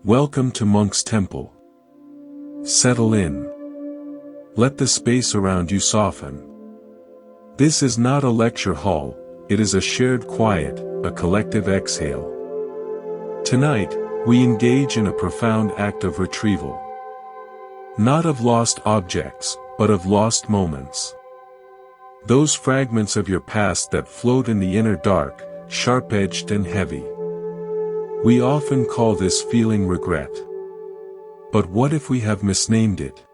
Welcome to Monk's Temple. Settle in. Let the space around you soften. This is not a lecture hall, it is a shared quiet, a collective exhale. Tonight, we engage in a profound act of retrieval. Not of lost objects, but of lost moments. Those fragments of your past that float in the inner dark, sharp-edged and heavy. We often call this feeling regret. But what if we have misnamed it?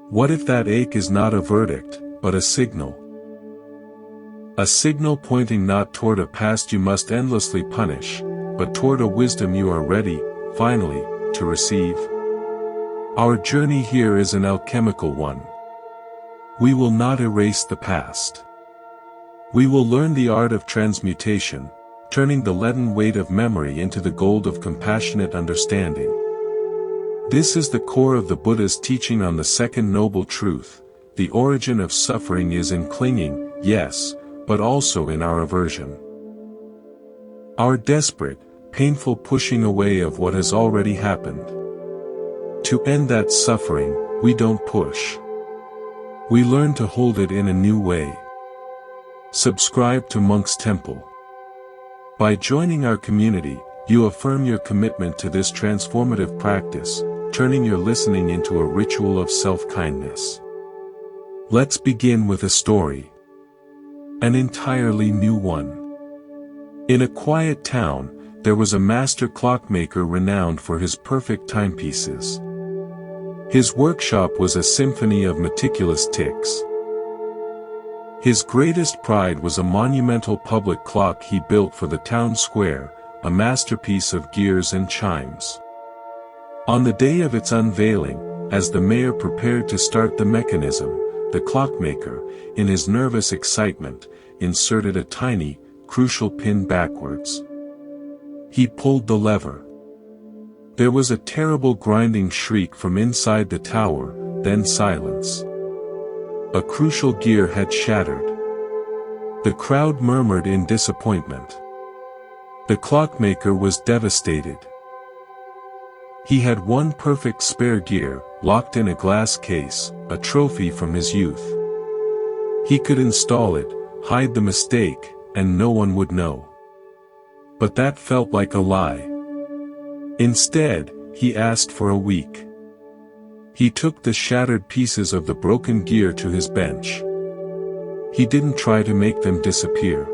What if that ache is not a verdict, but a signal? A signal pointing not toward a past you must endlessly punish, but toward a wisdom you are ready, finally, to receive. Our journey here is an alchemical one. We will not erase the past. We will learn the art of transmutation, turning the leaden weight of memory into the gold of compassionate understanding. This is the core of the Buddha's teaching on the second noble truth: the origin of suffering is in clinging, yes, but also in our aversion. Our desperate, painful pushing away of what has already happened. To end that suffering, we don't push. We learn to hold it in a new way. Subscribe to Monk's Temple. By joining our community, you affirm your commitment to this transformative practice, turning your listening into a ritual of self-kindness. Let's begin with a story. An entirely new one. In a quiet town, there was a master clockmaker renowned for his perfect timepieces. His workshop was a symphony of meticulous ticks. His greatest pride was a monumental public clock he built for the town square, a masterpiece of gears and chimes. On the day of its unveiling, as the mayor prepared to start the mechanism, the clockmaker, in his nervous excitement, inserted a tiny, crucial pin backwards. He pulled the lever. There was a terrible grinding shriek from inside the tower, then silence. A crucial gear had shattered. The crowd murmured in disappointment. The clockmaker was devastated. He had one perfect spare gear, locked in a glass case, a trophy from his youth. He could install it, hide the mistake, and no one would know. But that felt like a lie. Instead, he asked for a week. He took the shattered pieces of the broken gear to his bench. He didn't try to make them disappear.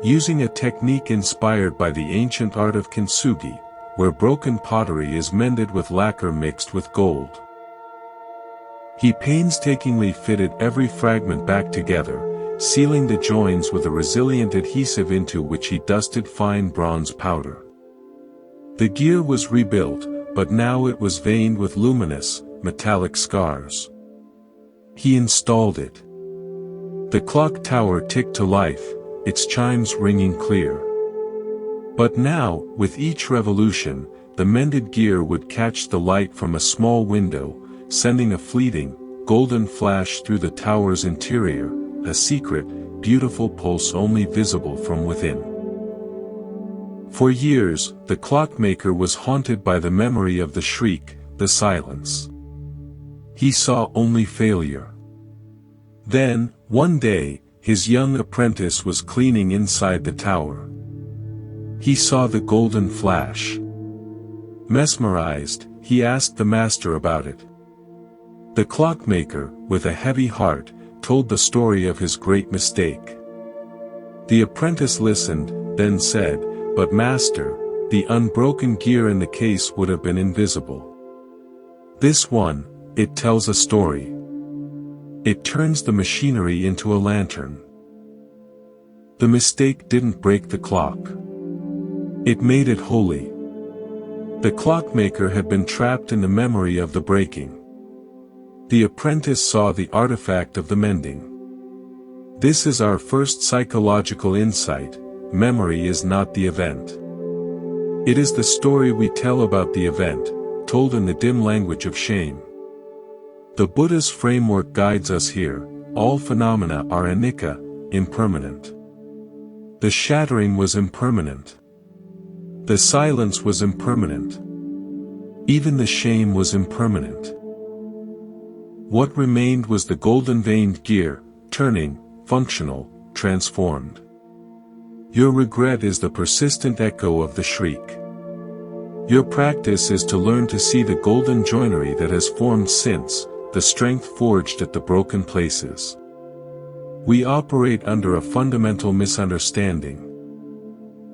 Using a technique inspired by the ancient art of kintsugi, where broken pottery is mended with lacquer mixed with gold. He painstakingly fitted every fragment back together, sealing the joins with a resilient adhesive into which he dusted fine bronze powder. The gear was rebuilt, but now it was veined with luminous, metallic scars. He installed it. The clock tower ticked to life, its chimes ringing clear. But now, with each revolution, the mended gear would catch the light from a small window, sending a fleeting, golden flash through the tower's interior, a secret, beautiful pulse only visible from within. For years, the clockmaker was haunted by the memory of the shriek, the silence. He saw only failure. Then, one day, his young apprentice was cleaning inside the tower. He saw the golden flash. Mesmerized, he asked the master about it. The clockmaker, with a heavy heart, told the story of his great mistake. The apprentice listened, then said, "But master, the unbroken gear in the case would have been invisible. This one, it tells a story. It turns the machinery into a lantern." The mistake didn't break the clock. It made it holy. The clockmaker had been trapped in the memory of the breaking. The apprentice saw the artifact of the mending. This is our first psychological insight: memory is not the event. It is the story we tell about the event, told in the dim language of shame. The Buddha's framework guides us here: all phenomena are anicca, impermanent. The shattering was impermanent. The silence was impermanent. Even the shame was impermanent. What remained was the golden-veined gear, turning, functional, transformed. Your regret is the persistent echo of the shriek. Your practice is to learn to see the golden joinery that has formed since, the strength forged at the broken places. We operate under a fundamental misunderstanding.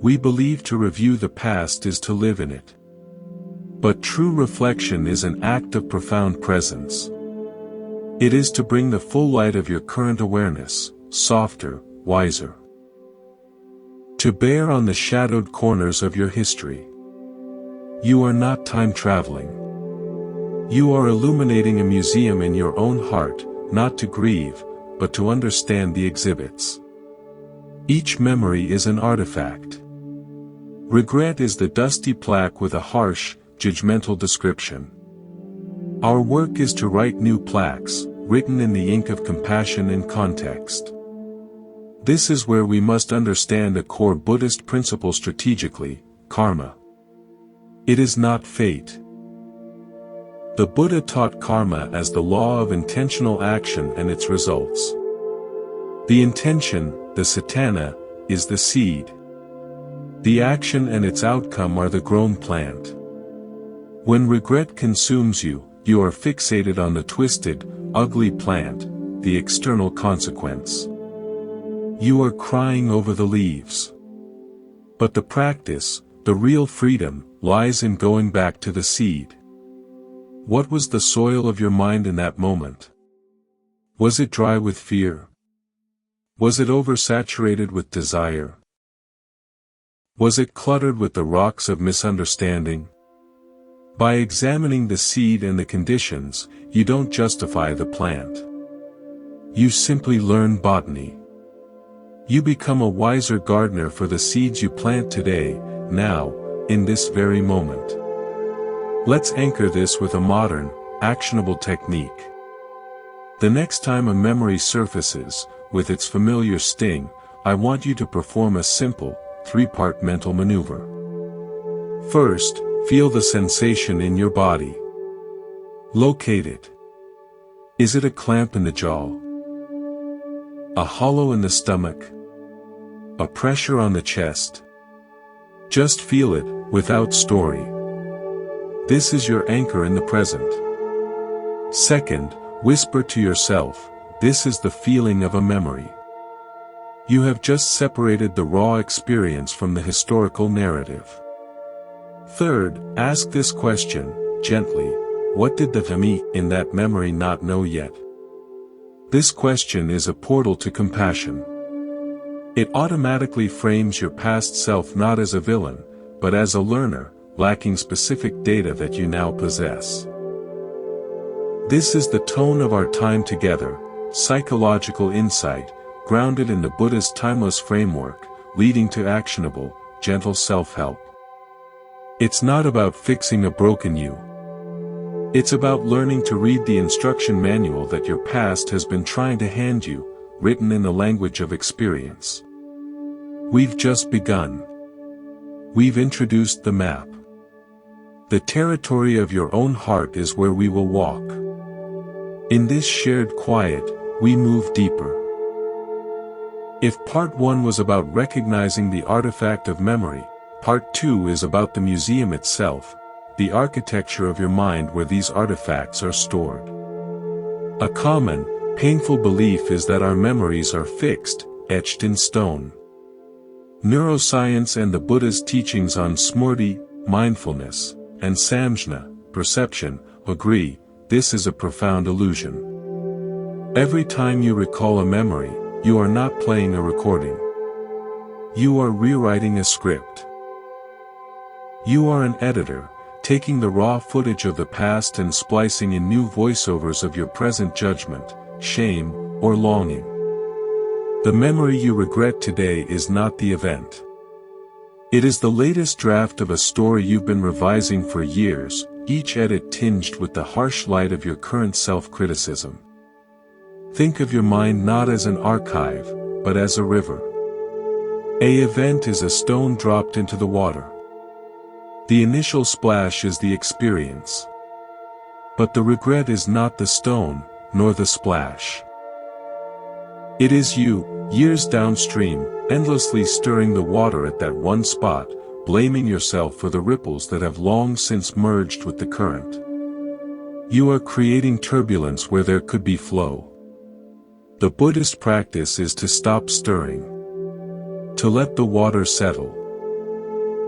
We believe to review the past is to live in it. But true reflection is an act of profound presence. It is to bring the full light of your current awareness, softer, wiser, to bear on the shadowed corners of your history. You are not time traveling. You are illuminating a museum in your own heart, not to grieve, but to understand the exhibits. Each memory is an artifact. Regret is the dusty plaque with a harsh, judgmental description. Our work is to write new plaques, written in the ink of compassion and context. This is where we must understand a core Buddhist principle strategically: karma. It is not fate. The Buddha taught karma as the law of intentional action and its results. The intention, the satana, is the seed. The action and its outcome are the grown plant. When regret consumes you, you are fixated on the twisted, ugly plant, the external consequence. You are crying over the leaves. But the practice, the real freedom, lies in going back to the seed. What was the soil of your mind in that moment? Was it dry with fear? Was it oversaturated with desire? Was it cluttered with the rocks of misunderstanding? By examining the seed and the conditions, you don't justify the plant. You simply learn botany. You become a wiser gardener for the seeds you plant today, now, in this very moment. Let's anchor this with a modern, actionable technique. The next time a memory surfaces, with its familiar sting, I want you to perform a simple, three-part mental maneuver. First, feel the sensation in your body. Locate it. Is it a clamp in the jaw? A hollow in the stomach? A pressure on the chest? Just feel it, without story. This is your anchor in the present. Second, whisper to yourself, this is the feeling of a memory. You have just separated the raw experience from the historical narrative. Third, ask this question, gently, what did the me in that memory not know yet? This question is a portal to compassion. It automatically frames your past self not as a villain, but as a learner, lacking specific data that you now possess. This is the tone of our time together, psychological insight, grounded in the Buddha's timeless framework, leading to actionable, gentle self-help. It's not about fixing a broken you. It's about learning to read the instruction manual that your past has been trying to hand you, written in the language of experience. We've just begun. We've introduced the map. The territory of your own heart is where we will walk. In this shared quiet, we move deeper. If part 1 was about recognizing the artifact of memory, part 2 is about the museum itself, the architecture of your mind where these artifacts are stored. A common, painful belief is that our memories are fixed, etched in stone. Neuroscience and the Buddha's teachings on smrti, mindfulness, and samjna, perception, agree, this is a profound illusion. Every time you recall a memory, you are not playing a recording. You are rewriting a script. You are an editor, taking the raw footage of the past and splicing in new voiceovers of your present judgment, shame, or longing. The memory you regret today is not the event. It is the latest draft of a story you've been revising for years, each edit tinged with the harsh light of your current self-criticism. Think of your mind not as an archive, but as a river. An event is a stone dropped into the water. The initial splash is the experience. But the regret is not the stone, nor the splash. It is you, years downstream, endlessly stirring the water at that one spot, blaming yourself for the ripples that have long since merged with the current. You are creating turbulence where there could be flow. The Buddhist practice is to stop stirring. To let the water settle.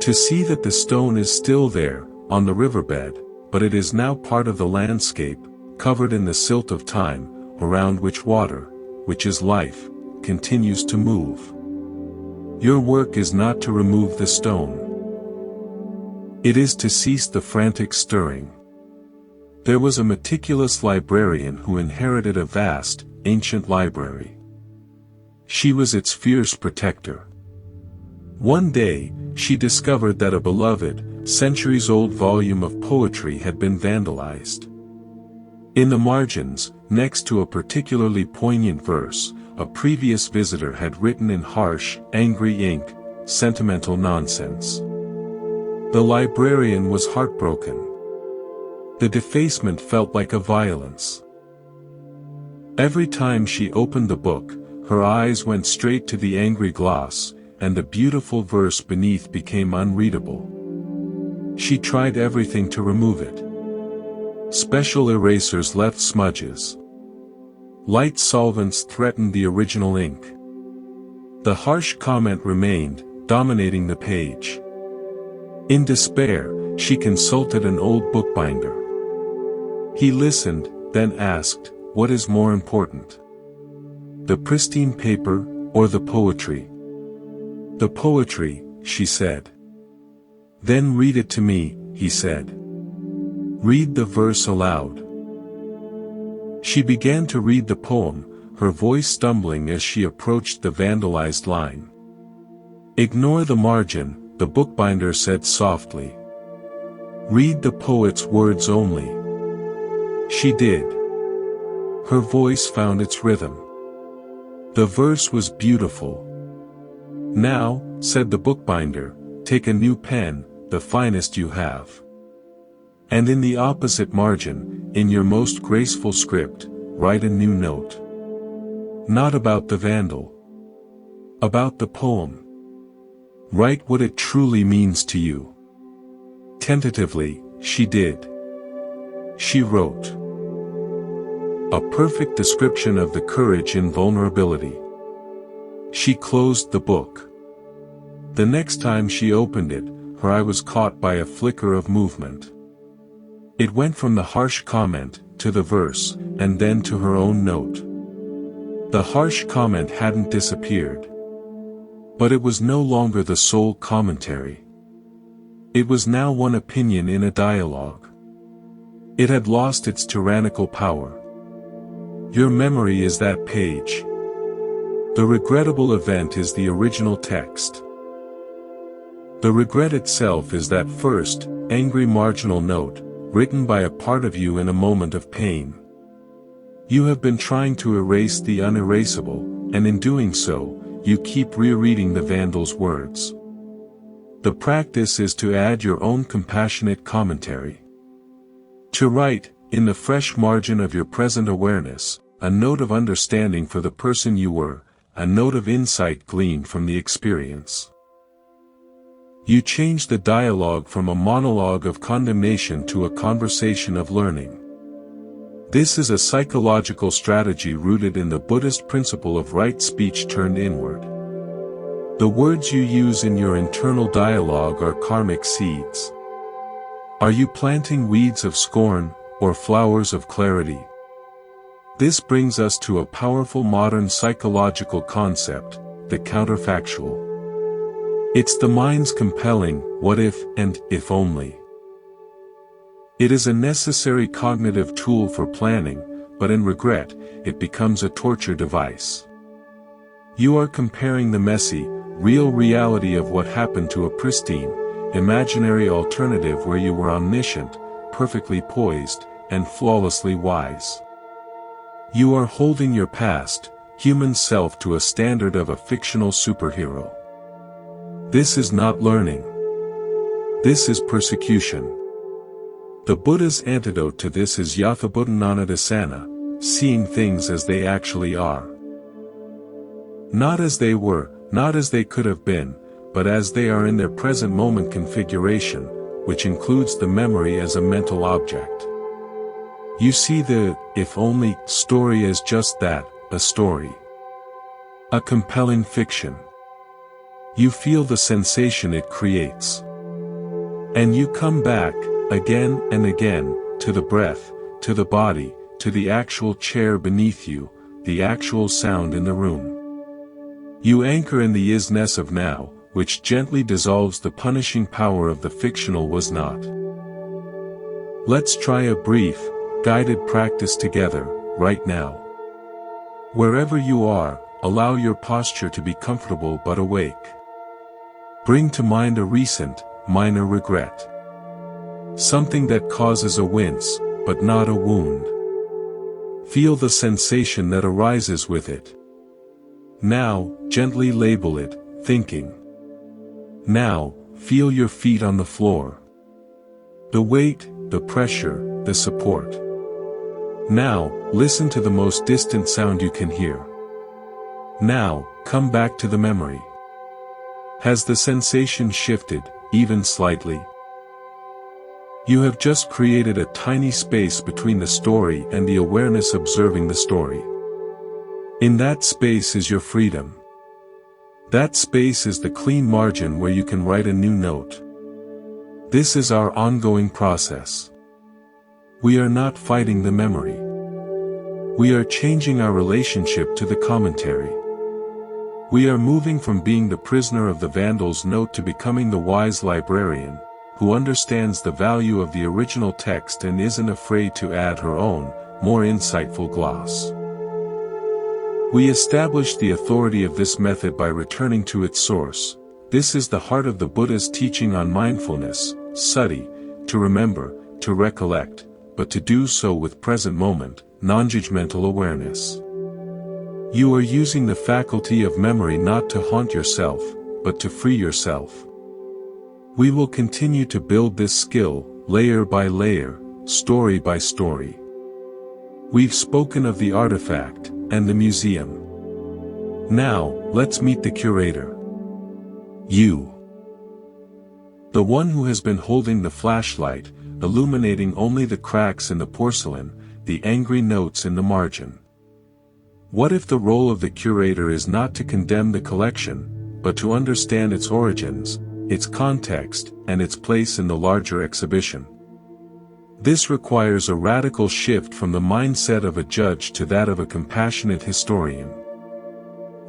To see that the stone is still there, on the riverbed, but it is now part of the landscape, covered in the silt of time, around which water, which is life, continues to move. Your work is not to remove the stone. It is to cease the frantic stirring. There was a meticulous librarian who inherited a vast, ancient library. She was its fierce protector. One day, she discovered that a beloved, centuries-old volume of poetry had been vandalized. In the margins, next to a particularly poignant verse, a previous visitor had written in harsh, angry ink, "Sentimental nonsense." The librarian was heartbroken. The defacement felt like a violence. Every time she opened the book, her eyes went straight to the angry gloss, and the beautiful verse beneath became unreadable. She tried everything to remove it. Special erasers left smudges. Light solvents threatened the original ink. The harsh comment remained, dominating the page. In despair, she consulted an old bookbinder. He listened, then asked, "What is more important? The pristine paper, or the poetry?" "The poetry," she said. "Then read it to me," he said. "Read the verse aloud." She began to read the poem, her voice stumbling as she approached the vandalized line. "Ignore the margin," the bookbinder said softly. "Read the poet's words only." She did. Her voice found its rhythm. The verse was beautiful. "Now," said the bookbinder, "take a new pen, the finest you have. And in the opposite margin, in your most graceful script, write a new note. Not about the vandal. About the poem. Write what it truly means to you." Tentatively, she did. She wrote a perfect description of the courage in vulnerability. She closed the book. The next time she opened it, her eye was caught by a flicker of movement. It went from the harsh comment, to the verse, and then to her own note. The harsh comment hadn't disappeared. But it was no longer the sole commentary. It was now one opinion in a dialogue. It had lost its tyrannical power. Your memory is that page. The regrettable event is the original text. The regret itself is that first, angry marginal note, written by a part of you in a moment of pain. You have been trying to erase the unerasable, and in doing so, you keep rereading the vandal's words. The practice is to add your own compassionate commentary. To write, in the fresh margin of your present awareness, a note of understanding for the person you were, a note of insight gleaned from the experience. You change the dialogue from a monologue of condemnation to a conversation of learning. This is a psychological strategy rooted in the Buddhist principle of right speech turned inward. The words you use in your internal dialogue are karmic seeds. Are you planting weeds of scorn, or flowers of clarity? This brings us to a powerful modern psychological concept, the counterfactual. It's the mind's compelling, what if, and if only. It is a necessary cognitive tool for planning, but in regret, it becomes a torture device. You are comparing the messy, real reality of what happened to a pristine, imaginary alternative where you were omniscient, perfectly poised, and flawlessly wise. You are holding your past, human self to a standard of a fictional superhero. This is not learning. This is persecution. The Buddha's antidote to this is yathabhutananadasana, seeing things as they actually are. Not as they were, not as they could have been, but as they are in their present moment configuration, which includes the memory as a mental object. You see the, if only, story as just that, a story. A compelling fiction. You feel the sensation it creates. And you come back, again and again, to the breath, to the body, to the actual chair beneath you, the actual sound in the room. You anchor in the isness of now, which gently dissolves the punishing power of the fictional was not. Let's try a brief, guided practice together, right now. Wherever you are, allow your posture to be comfortable but awake. Bring to mind a recent, minor regret. Something that causes a wince, but not a wound. Feel the sensation that arises with it. Now, gently label it, thinking. Now, feel your feet on the floor. The weight, the pressure, the support. Now, listen to the most distant sound you can hear. Now, come back to the memory. Has the sensation shifted, even slightly? You have just created a tiny space between the story and the awareness observing the story. In that space is your freedom. That space is the clean margin where you can write a new note. This is our ongoing process. We are not fighting the memory. We are changing our relationship to the commentary. We are moving from being the prisoner of the vandal's note to becoming the wise librarian, who understands the value of the original text and isn't afraid to add her own, more insightful gloss. We establish the authority of this method by returning to its source. This is the heart of the Buddha's teaching on mindfulness, sati, to remember, to recollect, but to do so with present moment, non-judgmental awareness. You are using the faculty of memory not to haunt yourself, but to free yourself. We will continue to build this skill, layer by layer, story by story. We've spoken of the artifact, and the museum. Now, let's meet the curator. You. The one who has been holding the flashlight, illuminating only the cracks in the porcelain, the angry notes in the margin. What if the role of the curator is not to condemn the collection, but to understand its origins, its context, and its place in the larger exhibition? This requires a radical shift from the mindset of a judge to that of a compassionate historian.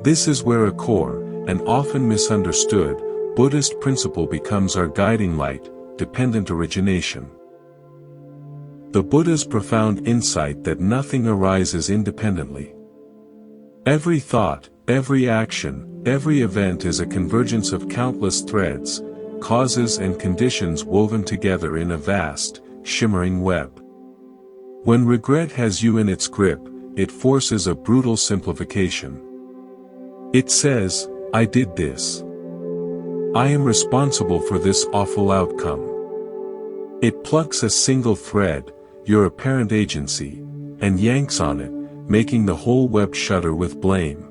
This is where a core, and often misunderstood, Buddhist principle becomes our guiding light, dependent origination. The Buddha's profound insight that nothing arises independently. Every thought, every action, every event is a convergence of countless threads, causes and conditions woven together in a vast, shimmering web. When regret has you in its grip, it forces a brutal simplification. It says, I did this. I am responsible for this awful outcome. It plucks a single thread, your apparent agency, and yanks on it, making the whole web shudder with blame.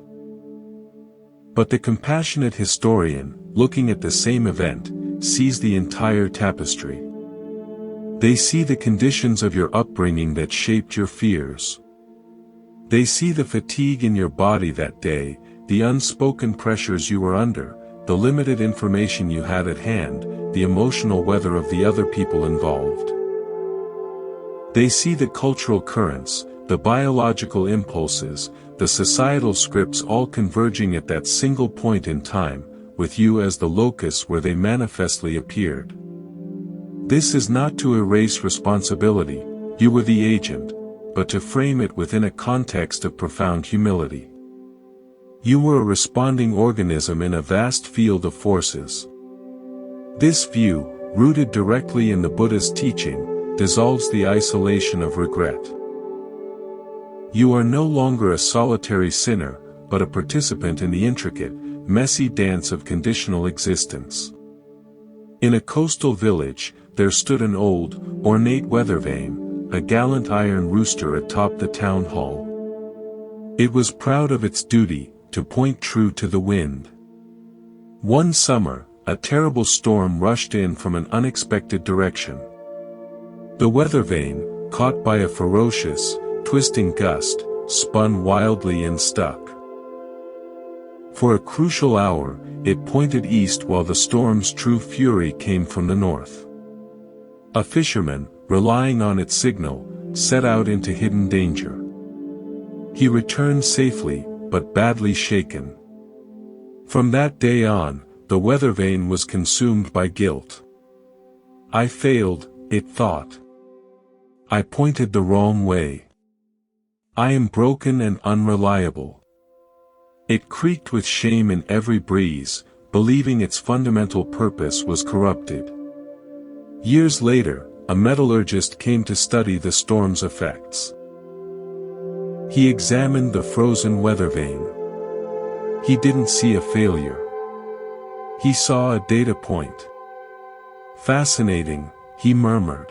But the compassionate historian, looking at the same event, sees the entire tapestry. They see the conditions of your upbringing that shaped your fears. They see the fatigue in your body that day, the unspoken pressures you were under, the limited information you had at hand, the emotional weather of the other people involved. They see the cultural currents, the biological impulses, the societal scripts all converging at that single point in time, with you as the locus where they manifestly appeared. This is not to erase responsibility, you were the agent, but to frame it within a context of profound humility. You were a responding organism in a vast field of forces. This view, rooted directly in the Buddha's teaching, dissolves the isolation of regret. You are no longer a solitary sinner, but a participant in the intricate, messy dance of conditional existence. In a coastal village, there stood an old, ornate weather vane, a gallant iron rooster atop the town hall. It was proud of its duty, to point true to the wind. One summer, a terrible storm rushed in from an unexpected direction. The weather vane, caught by a ferocious, twisting gust, spun wildly and stuck. For a crucial hour, it pointed east while the storm's true fury came from the north. A fisherman, relying on its signal, set out into hidden danger. He returned safely, but badly shaken. From that day on, the weather vane was consumed by guilt. I failed, it thought. I pointed the wrong way. I am broken and unreliable. It creaked with shame in every breeze, believing its fundamental purpose was corrupted. Years later, a metallurgist came to study the storm's effects. He examined the frozen weather vane. He didn't see a failure. He saw a data point. Fascinating, he murmured.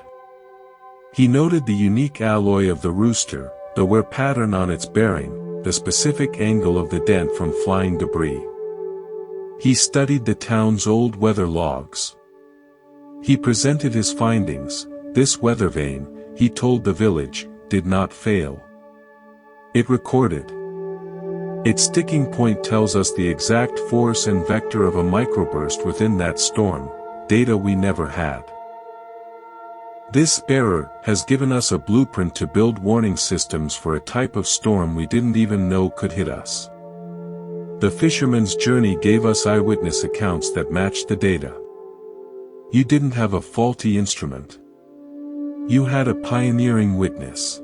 He noted the unique alloy of the rooster, the wear pattern on its bearing, the specific angle of the dent from flying debris. He studied the town's old weather logs. He presented his findings. This weather vane, he told the village, did not fail. It recorded. Its sticking point tells us the exact force and vector of a microburst within that storm, data we never had. This error has given us a blueprint to build warning systems for a type of storm we didn't even know could hit us. The fisherman's journey gave us eyewitness accounts that matched the data. You didn't have a faulty instrument. You had a pioneering witness.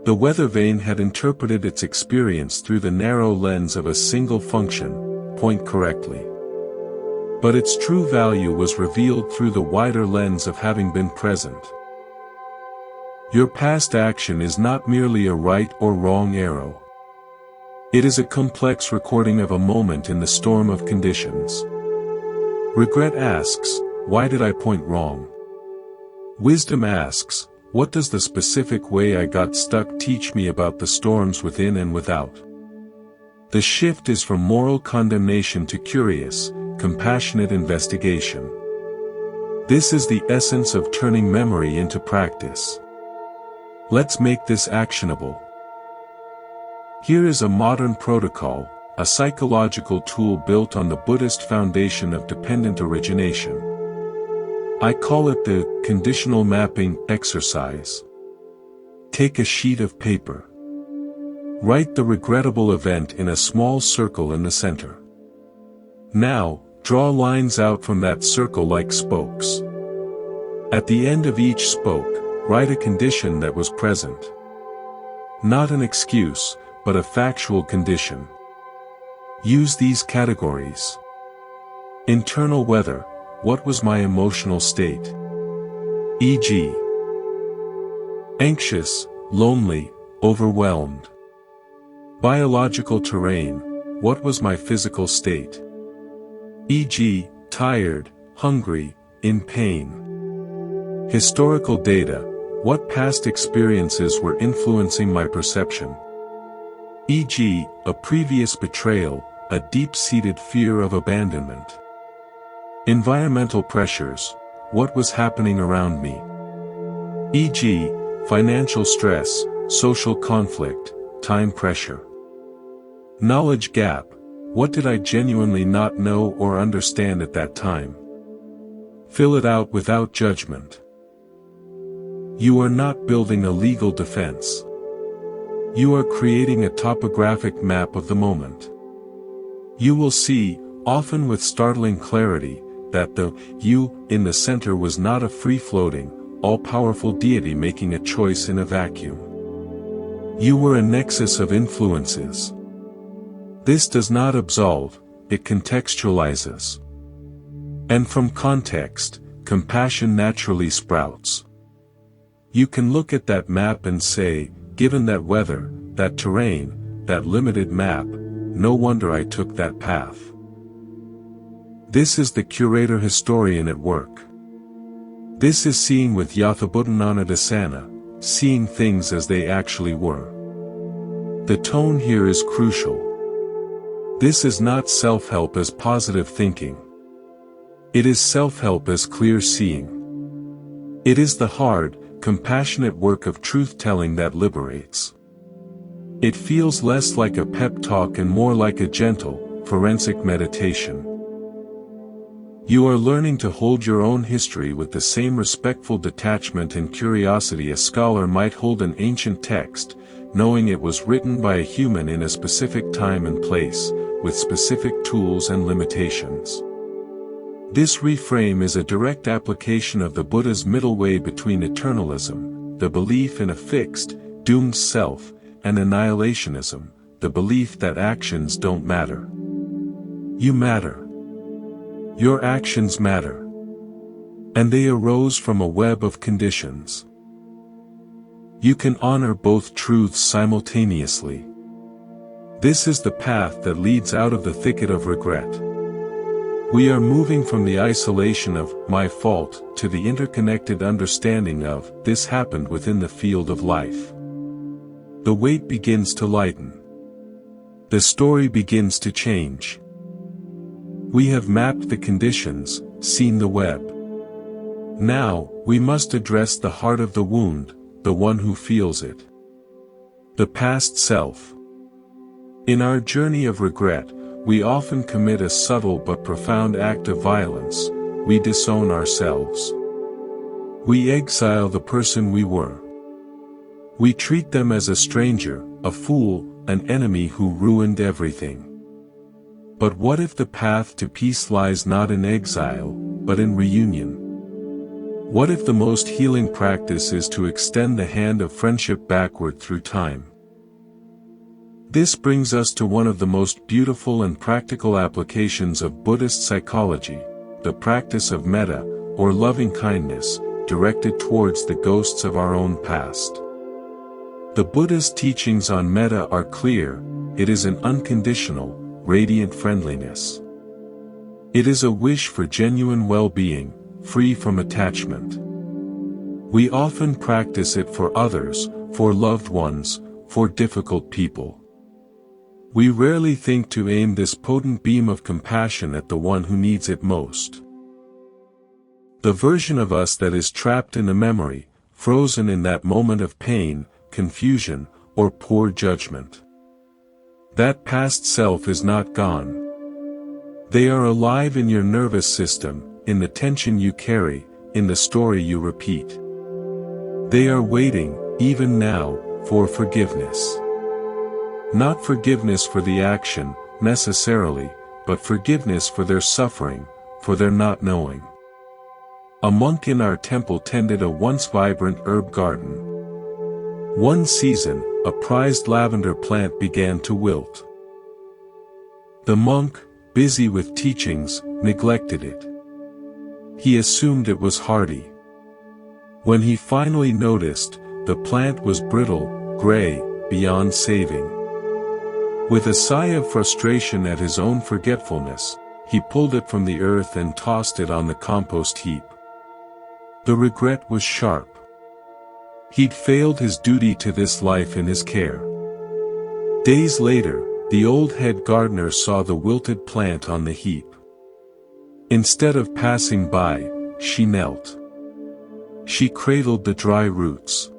The weather vane had interpreted its experience through the narrow lens of a single function, point correctly. But its true value was revealed through the wider lens of having been present. Your past action is not merely a right or wrong arrow. It is a complex recording of a moment in the storm of conditions. Regret asks, why did I point wrong? Wisdom asks, what does the specific way I got stuck teach me about the storms within and without? The shift is from moral condemnation to curious, compassionate investigation. This is the essence of turning memory into practice. Let's make this actionable. Here is a modern protocol, a psychological tool built on the Buddhist foundation of dependent origination. I call it the conditional mapping exercise. Take a sheet of paper. Write the regrettable event in a small circle in the center. Now, draw lines out from that circle like spokes. At the end of each spoke, write a condition that was present. Not an excuse, but a factual condition. Use these categories. Internal weather. What was my emotional state? E.g. anxious, lonely, overwhelmed. Biological terrain. What was my physical state? E.g. tired, hungry, in pain. Historical data. What past experiences were influencing my perception? E.g. a previous betrayal, a deep-seated fear of abandonment. Environmental pressures. What was happening around me? E.g., financial stress, social conflict, time pressure. Knowledge gap. What did I genuinely not know or understand at that time? Fill it out without judgment. You are not building a legal defense. You are creating a topographic map of the moment. You will see, often with startling clarity, that the you in the center was not a free-floating, all-powerful deity making a choice in a vacuum. You were a nexus of influences. This does not absolve, it contextualizes. And from context, compassion naturally sprouts. You can look at that map and say, given that weather, that terrain, that limited map, no wonder I took that path. This is the curator-historian at work. This is seeing with Yathabuttananadasana, seeing things as they actually were. The tone here is crucial. This is not self-help as positive thinking. It is self-help as clear seeing. It is the hard, compassionate work of truth-telling that liberates. It feels less like a pep talk and more like a gentle, forensic meditation. You are learning to hold your own history with the same respectful detachment and curiosity a scholar might hold an ancient text, knowing it was written by a human in a specific time and place, with specific tools and limitations. This reframe is a direct application of the Buddha's middle way between eternalism, the belief in a fixed, doomed self, and annihilationism, the belief that actions don't matter. You matter. Your actions matter. And they arose from a web of conditions. You can honor both truths simultaneously. This is the path that leads out of the thicket of regret. We are moving from the isolation of my fault to the interconnected understanding of this happened within the field of life. The weight begins to lighten. The story begins to change. We have mapped the conditions, seen the web. Now, we must address the heart of the wound, the one who feels it. The past self. In our journey of regret, we often commit a subtle but profound act of violence. We disown ourselves. We exile the person we were. We treat them as a stranger, a fool, an enemy who ruined everything. But what if the path to peace lies not in exile, but in reunion? What if the most healing practice is to extend the hand of friendship backward through time? This brings us to one of the most beautiful and practical applications of Buddhist psychology, the practice of metta, or loving kindness, directed towards the ghosts of our own past. The Buddha's teachings on metta are clear. It is an unconditional, radiant friendliness. It is a wish for genuine well-being, free from attachment. We often practice it for others, for loved ones, for difficult people. We rarely think to aim this potent beam of compassion at the one who needs it most. The version of us that is trapped in a memory, frozen in that moment of pain, confusion, or poor judgment. That past self is not gone. They are alive in your nervous system, in the tension you carry, in the story you repeat. They are waiting, even now, for forgiveness. Not forgiveness for the action, necessarily, but forgiveness for their suffering, for their not knowing. A monk in our temple tended a once vibrant herb garden. One season, a prized lavender plant began to wilt. The monk, busy with teachings, neglected it. He assumed it was hardy. When he finally noticed, the plant was brittle, gray, beyond saving. With a sigh of frustration at his own forgetfulness, he pulled it from the earth and tossed it on the compost heap. The regret was sharp. He'd failed his duty to this life in his care. Days later, the old head gardener saw the wilted plant on the heap. Instead of passing by, she knelt. She cradled the dry roots.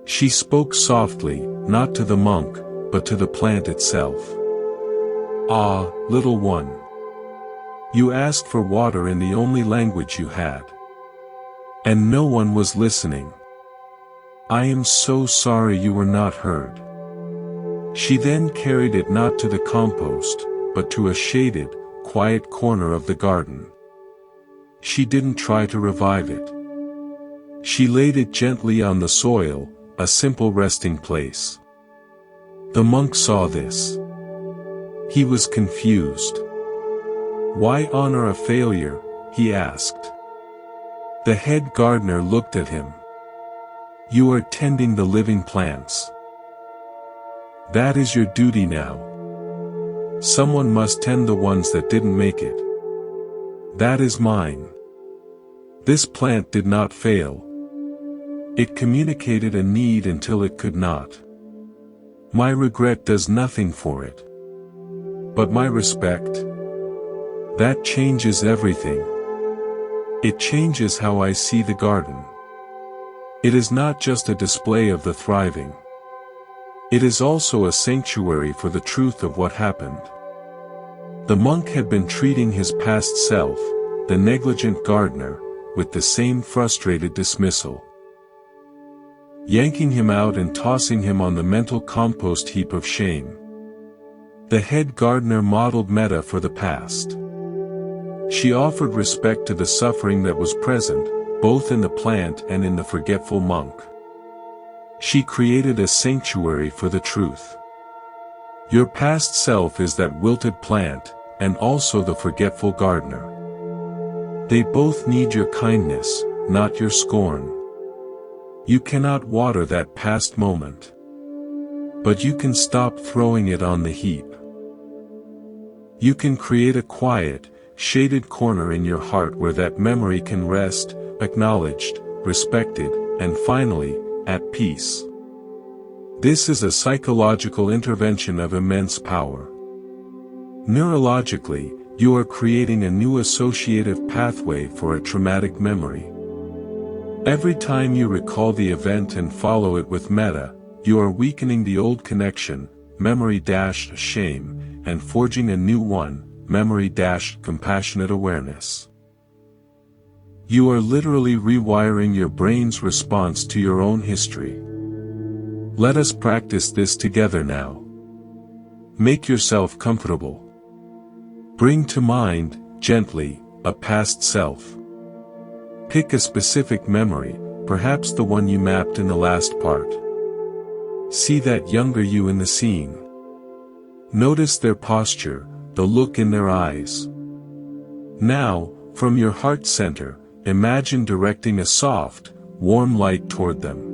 She spoke softly, not to the monk, but to the plant itself. "Ah, little one. You asked for water in the only language you had. And no one was listening. I am so sorry you were not heard." She then carried it not to the compost, but to a shaded, quiet corner of the garden. She didn't try to revive it. She laid it gently on the soil, a simple resting place. The monk saw this. He was confused. "Why honor a failure?" he asked. The head gardener looked at him. "You are tending the living plants. That is your duty now. Someone must tend the ones that didn't make it. That is mine. This plant did not fail. It communicated a need until it could not. My regret does nothing for it. But my respect, that changes everything. It changes how I see the garden. It is not just a display of the thriving. It is also a sanctuary for the truth of what happened. The monk had been treating his past self, the negligent gardener, with the same frustrated dismissal. Yanking him out and tossing him on the mental compost heap of shame. The head gardener modeled metta for the past. She offered respect to the suffering that was present, both in the plant and in the forgetful monk. She created a sanctuary for the truth. Your past self is that wilted plant, and also the forgetful gardener. They both need your kindness, not your scorn. You cannot water that past moment. But you can stop throwing it on the heap. You can create a quiet, shaded corner in your heart where that memory can rest, acknowledged, respected, and finally, at peace. This is a psychological intervention of immense power. Neurologically, you are creating a new associative pathway for a traumatic memory. Every time you recall the event and follow it with metta, you are weakening the old connection, memory-shame, and forging a new one, memory-compassionate awareness. You are literally rewiring your brain's response to your own history. Let us practice this together now. Make yourself comfortable. Bring to mind, gently, a past self. Pick a specific memory, perhaps the one you mapped in the last part. See that younger you in the scene. Notice their posture, the look in their eyes. Now, from your heart center, imagine directing a soft, warm light toward them.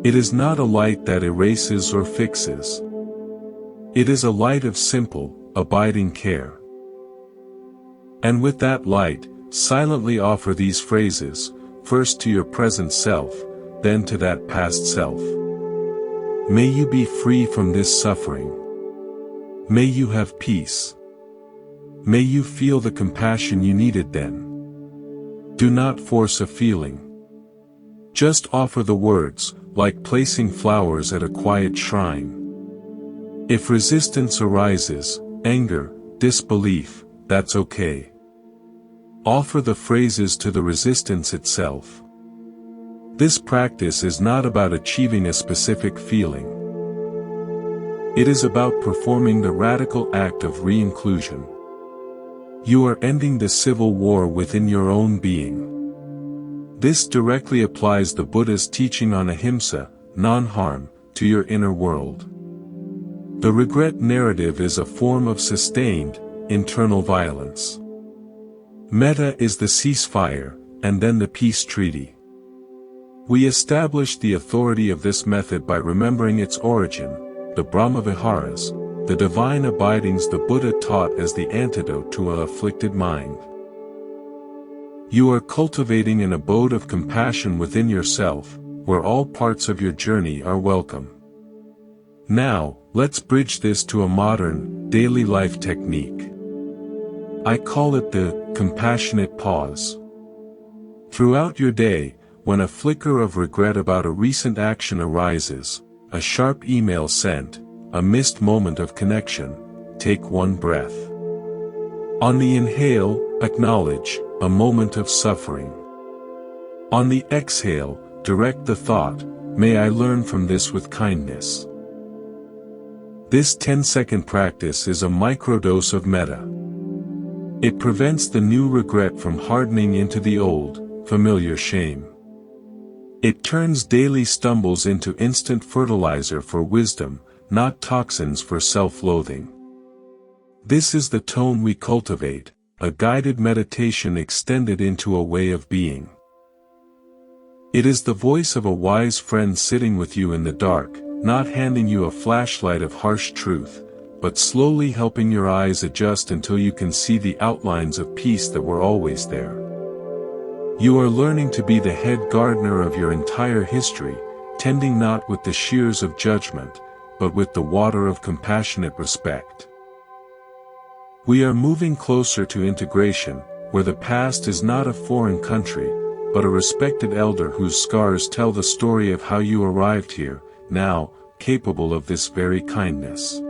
It is not a light that erases or fixes. It is a light of simple, abiding care. And with that light, silently offer these phrases, first to your present self, then to that past self. May you be free from this suffering. May you have peace. May you feel the compassion you needed then. Do not force a feeling. Just offer the words, like placing flowers at a quiet shrine. If resistance arises, anger, disbelief, that's okay. Offer the phrases to the resistance itself. This practice is not about achieving a specific feeling. It is about performing the radical act of re-inclusion. You are ending the civil war within your own being. This directly applies the Buddhist teaching on ahimsa, non-harm, to your inner world. The regret narrative is a form of sustained, internal violence. Metta is the ceasefire, and then the peace treaty. We establish the authority of this method by remembering its origin, the Brahma-viharas, the divine abidings the Buddha taught as the antidote to an afflicted mind. You are cultivating an abode of compassion within yourself, where all parts of your journey are welcome. Now, let's bridge this to a modern, daily life technique. I call it the compassionate pause. Throughout your day, when a flicker of regret about a recent action arises, a sharp email sent, a missed moment of connection, take one breath. On the inhale, acknowledge a moment of suffering. On the exhale, direct the thought, may I learn from this with kindness. This 10-second practice is a microdose of metta. It prevents the new regret from hardening into the old, familiar shame. It turns daily stumbles into instant fertilizer for wisdom, not toxins for self-loathing. This is the tone we cultivate, a guided meditation extended into a way of being. It is the voice of a wise friend sitting with you in the dark, not handing you a flashlight of harsh truth, but slowly helping your eyes adjust until you can see the outlines of peace that were always there. You are learning to be the head gardener of your entire history, tending not with the shears of judgment, but with the water of compassionate respect. We are moving closer to integration, where the past is not a foreign country, but a respected elder whose scars tell the story of how you arrived here, now, capable of this very kindness.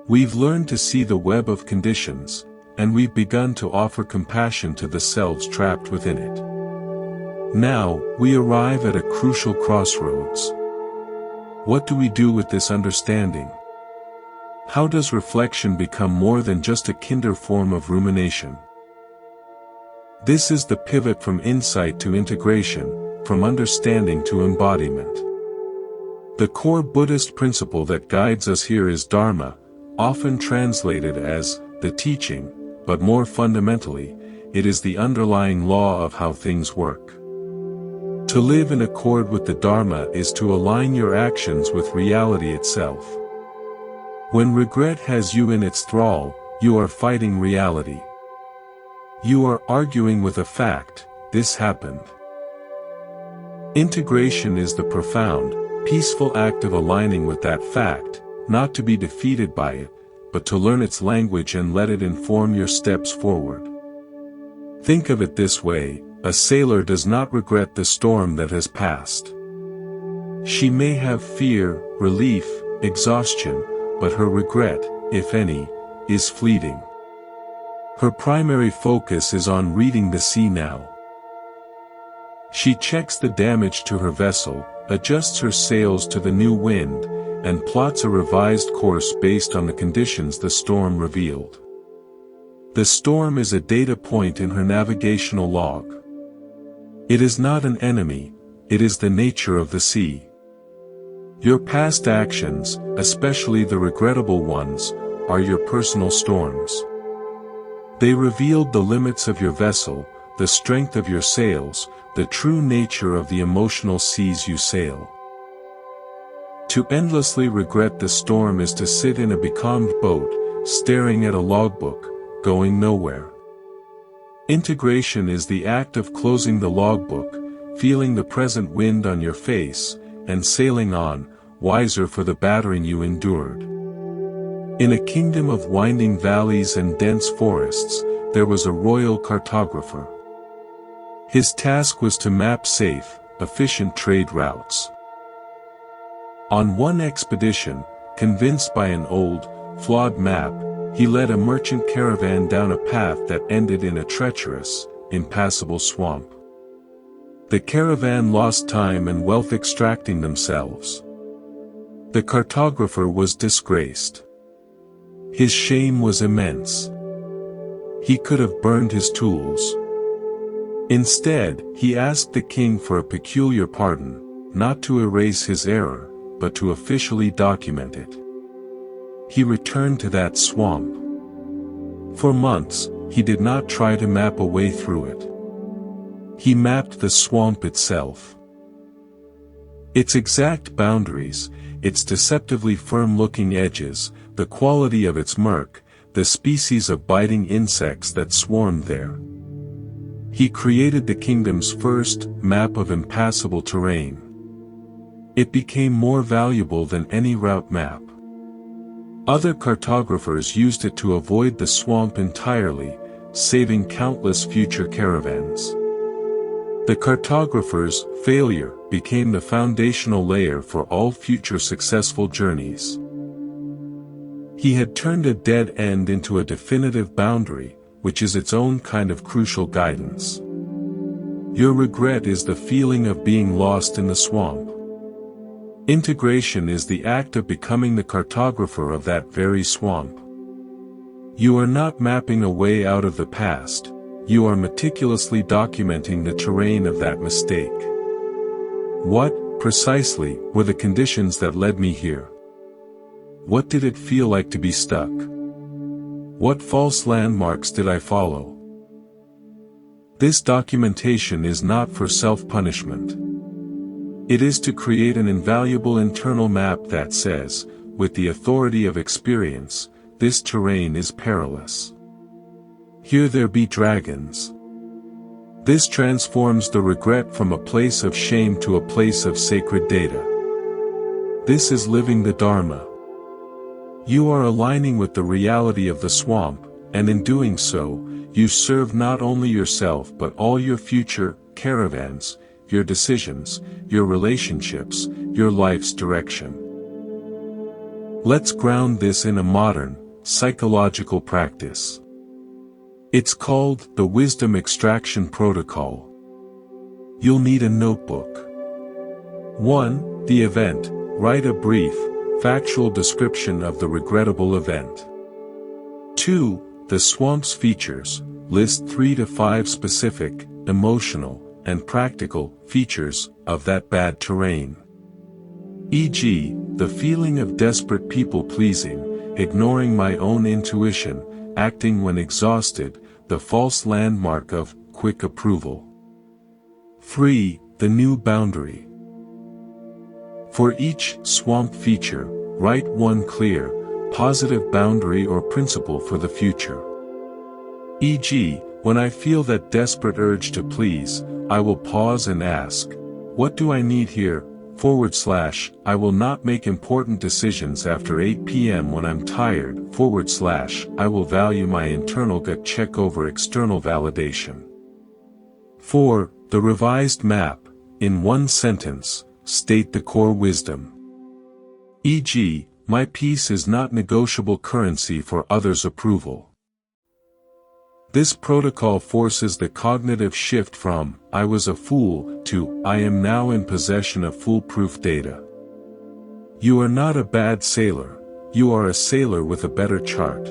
We've learned to see the web of conditions, and we've begun to offer compassion to the selves trapped within it. Now, we arrive at a crucial crossroads. What do we do with this understanding? How does reflection become more than just a kinder form of rumination? This is the pivot from insight to integration, from understanding to embodiment. The core Buddhist principle that guides us here is Dharma, often translated as the teaching, but more fundamentally, it is the underlying law of how things work. To live in accord with the Dharma is to align your actions with reality itself. When regret has you in its thrall, you are fighting reality. You are arguing with a fact, this happened. Integration is the profound, peaceful act of aligning with that fact, not to be defeated by it, but to learn its language and let it inform your steps forward. Think of it this way, a sailor does not regret the storm that has passed. She may have fear, relief, exhaustion, but her regret, if any, is fleeting. Her primary focus is on reading the sea now. She checks the damage to her vessel, adjusts her sails to the new wind, and plots a revised course based on the conditions the storm revealed. The storm is a data point in her navigational log. It is not an enemy, it is the nature of the sea. Your past actions, especially the regrettable ones, are your personal storms. They revealed the limits of your vessel, the strength of your sails, the true nature of the emotional seas you sail. To endlessly regret the storm is to sit in a becalmed boat, staring at a logbook, going nowhere. Integration is the act of closing the logbook, feeling the present wind on your face, and sailing on, wiser for the battering you endured. In a kingdom of winding valleys and dense forests, there was a royal cartographer. His task was to map safe, efficient trade routes. On one expedition, convinced by an old, flawed map, he led a merchant caravan down a path that ended in a treacherous, impassable swamp. The caravan lost time and wealth extracting themselves. The cartographer was disgraced. His shame was immense. He could have burned his tools. Instead, he asked the king for a peculiar pardon, not to erase his error, but to officially document it. He returned to that swamp. For months, he did not try to map a way through it. He mapped the swamp itself. Its exact boundaries, its deceptively firm-looking edges, the quality of its murk, the species of biting insects that swarmed there. He created the kingdom's first map of impassable terrain. It became more valuable than any route map. Other cartographers used it to avoid the swamp entirely, saving countless future caravans. The cartographer's failure became the foundational layer for all future successful journeys. He had turned a dead end into a definitive boundary, which is its own kind of crucial guidance. Your regret is the feeling of being lost in the swamp. Integration is the act of becoming the cartographer of that very swamp. You are not mapping a way out of the past, you are meticulously documenting the terrain of that mistake. What, precisely, were the conditions that led me here? What did it feel like to be stuck? What false landmarks did I follow? This documentation is not for self-punishment. It is to create an invaluable internal map that says, with the authority of experience, this terrain is perilous. Here there be dragons. This transforms the regret from a place of shame to a place of sacred data. This is living the Dharma. You are aligning with the reality of the swamp, and in doing so, you serve not only yourself but all your future caravans, your decisions, your relationships, your life's direction. Let's ground this in a modern, psychological practice. It's called the Wisdom Extraction Protocol. You'll need a notebook. 1. The event. Write a brief, factual description of the regrettable event. 2. The swamp's features. List 3 to 5 specific, emotional, and practical features of that bad terrain. E.g., the feeling of desperate people-pleasing, ignoring my own intuition, acting when exhausted, the false landmark of quick approval. 3. The new boundary. For each swamp feature, write one clear, positive boundary or principle for the future. E.g., when I feel that desperate urge to please, I will pause and ask, what do I need here? / I will not make important decisions after 8 p.m. when I'm tired. / I will value my internal gut check over external validation. 4. The revised map. In one sentence, state the core wisdom. E.g., my peace is not negotiable currency for others' approval. This protocol forces the cognitive shift from, I was a fool, to, I am now in possession of foolproof data. You are not a bad sailor, you are a sailor with a better chart.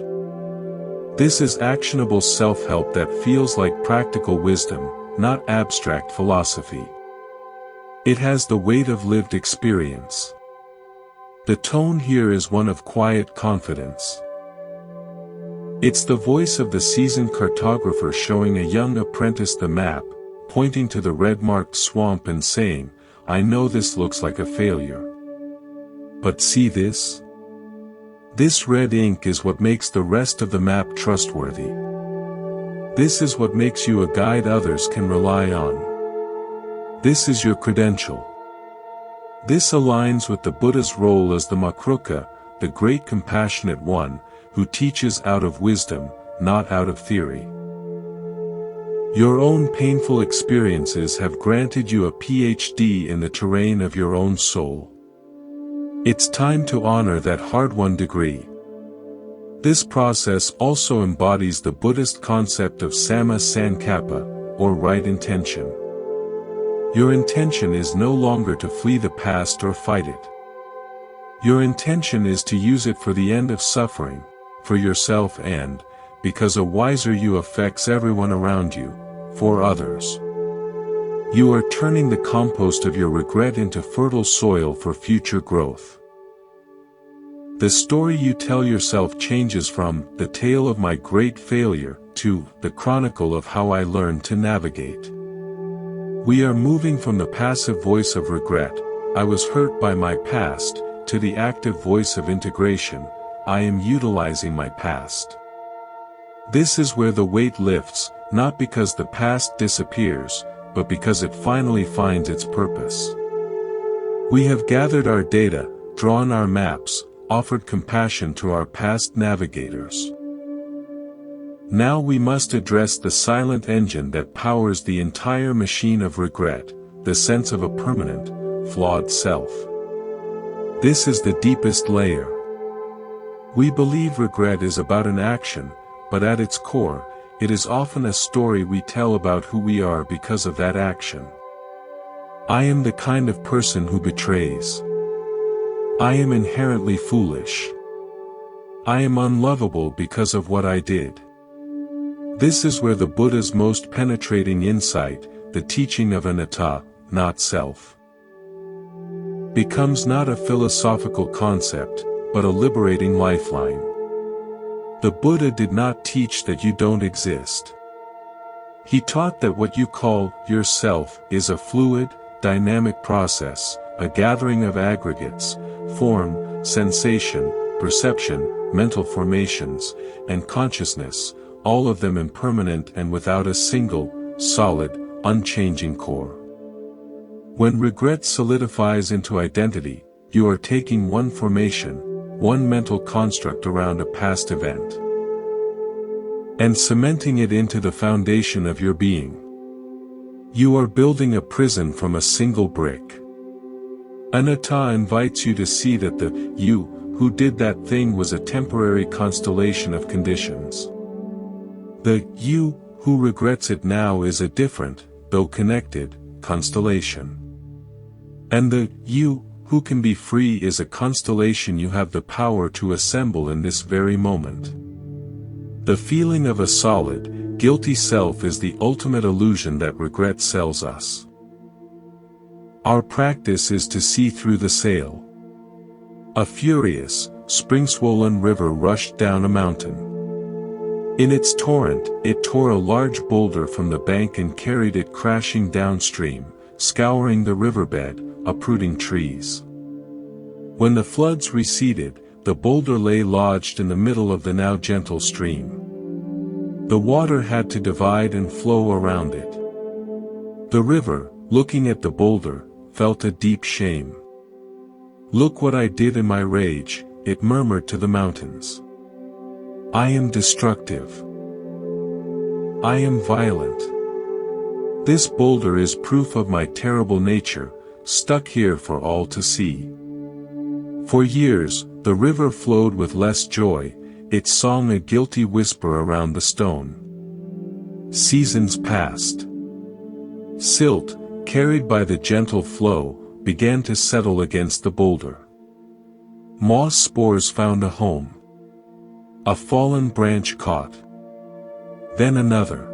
This is actionable self-help that feels like practical wisdom, not abstract philosophy. It has the weight of lived experience. The tone here is one of quiet confidence. It's the voice of the seasoned cartographer showing a young apprentice the map, pointing to the red-marked swamp and saying, I know this looks like a failure. But see this? This red ink is what makes the rest of the map trustworthy. This is what makes you a guide others can rely on. This is your credential. This aligns with the Buddha's role as the Makruka, the great compassionate one, who teaches out of wisdom, not out of theory. Your own painful experiences have granted you a PhD in the terrain of your own soul. It's time to honor that hard-won degree. This process also embodies the Buddhist concept of Samma Sankappa, or right intention. Your intention is no longer to flee the past or fight it. Your intention is to use it for the end of suffering, for yourself and, because a wiser you affects everyone around you, for others. You are turning the compost of your regret into fertile soil for future growth. The story you tell yourself changes from the tale of my great failure to the chronicle of how I learned to navigate. We are moving from the passive voice of regret, I was hurt by my past, to the active voice of integration, I am utilizing my past. This is where the weight lifts, not because the past disappears, but because it finally finds its purpose. We have gathered our data, drawn our maps, offered compassion to our past navigators. Now we must address the silent engine that powers the entire machine of regret, the sense of a permanent, flawed self. This is the deepest layer. We believe regret is about an action, but at its core, it is often a story we tell about who we are because of that action. I am the kind of person who betrays. I am inherently foolish. I am unlovable because of what I did. This is where the Buddha's most penetrating insight, the teaching of anatta, not self, becomes not a philosophical concept, but a liberating lifeline. The Buddha did not teach that you don't exist. He taught that what you call yourself is a fluid, dynamic process, a gathering of aggregates, form, sensation, perception, mental formations, and consciousness, all of them impermanent and without a single, solid, unchanging core. When regret solidifies into identity, you are taking one formation, one mental construct around a past event, and cementing it into the foundation of your being. You are building a prison from a single brick. Anatta invites you to see that the you who did that thing was a temporary constellation of conditions. The you who regrets it now is a different, though connected, constellation. And the you who can be free is a constellation you have the power to assemble in this very moment. The feeling of a solid, guilty self is the ultimate illusion that regret sells us. Our practice is to see through the sail. A furious, spring-swollen river rushed down a mountain. In its torrent, it tore a large boulder from the bank and carried it crashing downstream, scouring the riverbed, uprooting trees. When the floods receded, the boulder lay lodged in the middle of the now gentle stream. The water had to divide and flow around it. The river, looking at the boulder, felt a deep shame. "Look what I did in my rage," it murmured to the mountains. "I am destructive. I am violent. This boulder is proof of my terrible nature, stuck here for all to see." For years, the river flowed with less joy, its song a guilty whisper around the stone. Seasons passed. Silt, carried by the gentle flow, began to settle against the boulder. Moss spores found a home. A fallen branch caught. Then another.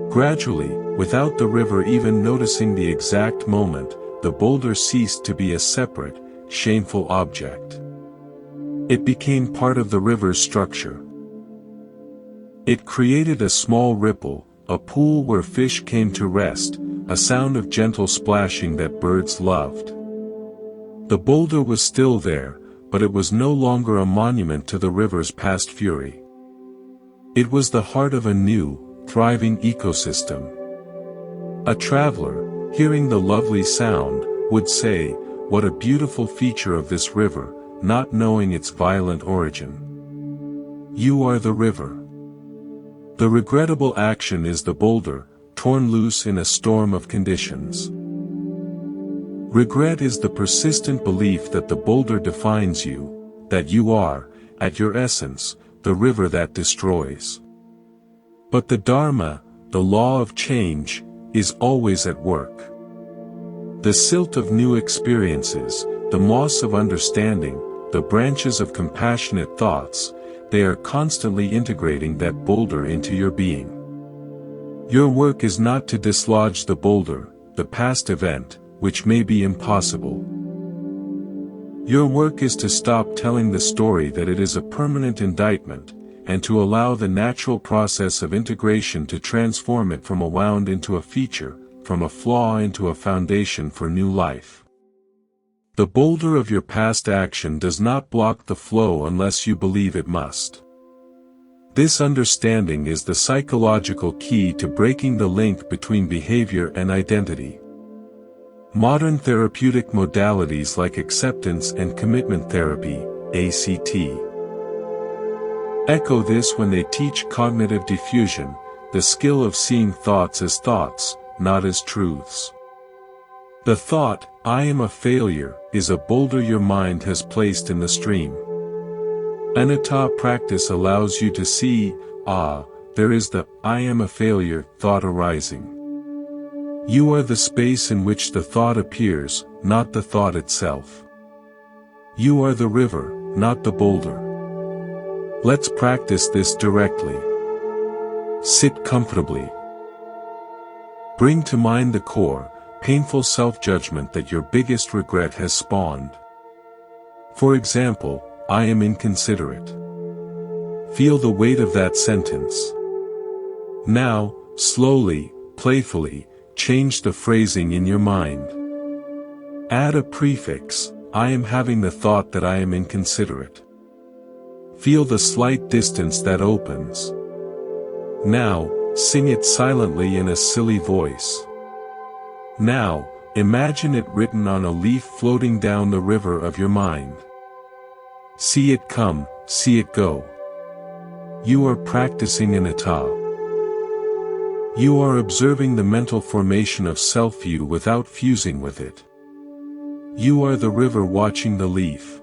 Gradually, without the river even noticing the exact moment, the boulder ceased to be a separate, shameful object. It became part of the river's structure. It created a small ripple, a pool where fish came to rest, a sound of gentle splashing that birds loved. The boulder was still there, but it was no longer a monument to the river's past fury. It was the heart of a new, thriving ecosystem. A traveler, hearing the lovely sound, would say, "What a beautiful feature of this river," not knowing its violent origin. You are the river. The regrettable action is the boulder, torn loose in a storm of conditions. Regret is the persistent belief that the boulder defines you, that you are, at your essence, the river that destroys. But the Dharma, the law of change, is always at work. The silt of new experiences, the moss of understanding, the branches of compassionate thoughts, they are constantly integrating that boulder into your being. Your work is not to dislodge the boulder, the past event, which may be impossible. Your work is to stop telling the story that it is a permanent indictment, and to allow the natural process of integration to transform it from a wound into a feature, from a flaw into a foundation for new life. The boulder of your past action does not block the flow unless you believe it must. This understanding is the psychological key to breaking the link between behavior and identity. Modern therapeutic modalities like acceptance and commitment therapy, ACT, echo this when they teach cognitive diffusion, the skill of seeing thoughts as thoughts, not as truths. The thought, "I am a failure," is a boulder your mind has placed in the stream. Anatta practice allows you to see, there is the "I am a failure" thought arising. You are the space in which the thought appears, not the thought itself. You are the river, not the boulder. Let's practice this directly. Sit comfortably. Bring to mind the core, painful self-judgment that your biggest regret has spawned. For example, "I am inconsiderate." Feel the weight of that sentence. Now, slowly, playfully, change the phrasing in your mind. Add a prefix, I am having the thought that I am inconsiderate. Feel the slight distance that opens. Now, sing it silently in a silly voice. Now, imagine it written on a leaf floating down the river of your mind. See it come, see it go. You are practicing an ata. You are observing the mental formation of self-view without fusing with it. You are the river watching the leaf.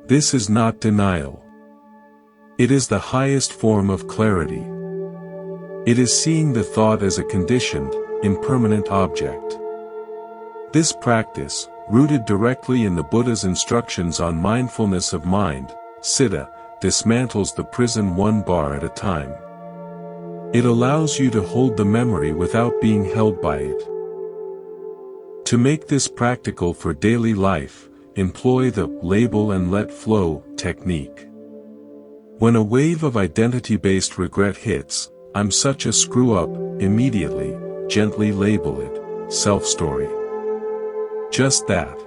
This is not denial. It is the highest form of clarity. It is seeing the thought as a conditioned, impermanent object. This practice, rooted directly in the Buddha's instructions on mindfulness of mind, citta, dismantles the prison one bar at a time. It allows you to hold the memory without being held by it. To make this practical for daily life, employ the label and let flow technique. When a wave of identity-based regret hits, I'm such a screw-up, immediately, gently label it, self-story. Just that.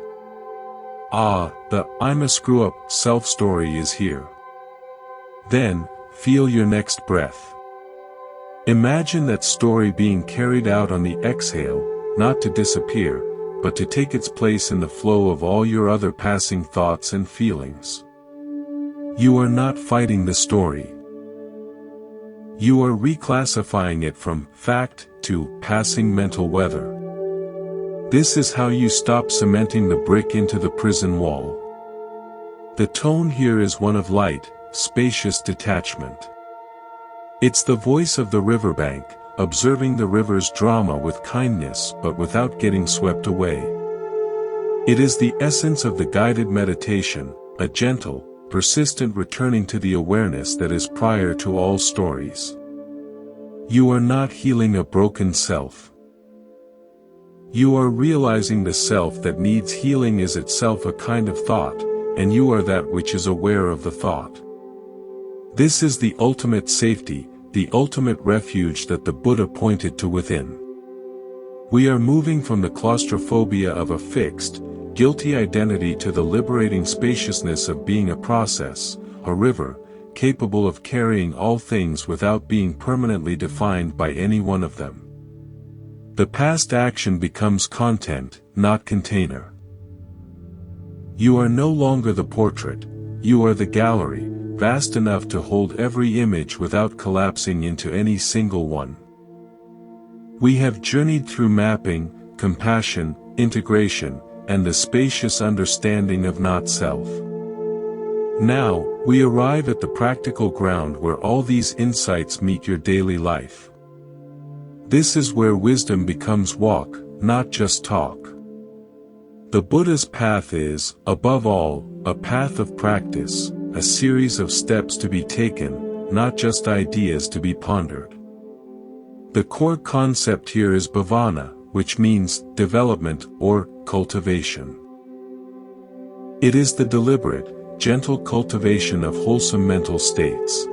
The I'm a screw-up self-story is here. Then, feel your next breath. Imagine that story being carried out on the exhale, not to disappear, but to take its place in the flow of all your other passing thoughts and feelings. You are not fighting the story. You are reclassifying it from fact to passing mental weather. This is how you stop cementing the brick into the prison wall. The tone here is one of light, spacious detachment. It's the voice of the riverbank, observing the river's drama with kindness but without getting swept away. It is the essence of the guided meditation, a gentle, persistent returning to the awareness that is prior to all stories. You are not healing a broken self. You are realizing the self that needs healing is itself a kind of thought, and you are that which is aware of the thought. This is the ultimate safety, the ultimate refuge that the Buddha pointed to within. We are moving from the claustrophobia of a fixed, guilty identity to the liberating spaciousness of being a process, a river, capable of carrying all things without being permanently defined by any one of them. The past action becomes content, not container. You are no longer the portrait, you are the gallery, vast enough to hold every image without collapsing into any single one. We have journeyed through mapping, compassion, integration, and the spacious understanding of not-self. Now, we arrive at the practical ground where all these insights meet your daily life. This is where wisdom becomes walk, not just talk. The Buddha's path is, above all, a path of practice, a series of steps to be taken, not just ideas to be pondered. The core concept here is bhavana, which means development or cultivation. It is the deliberate, gentle cultivation of wholesome mental states.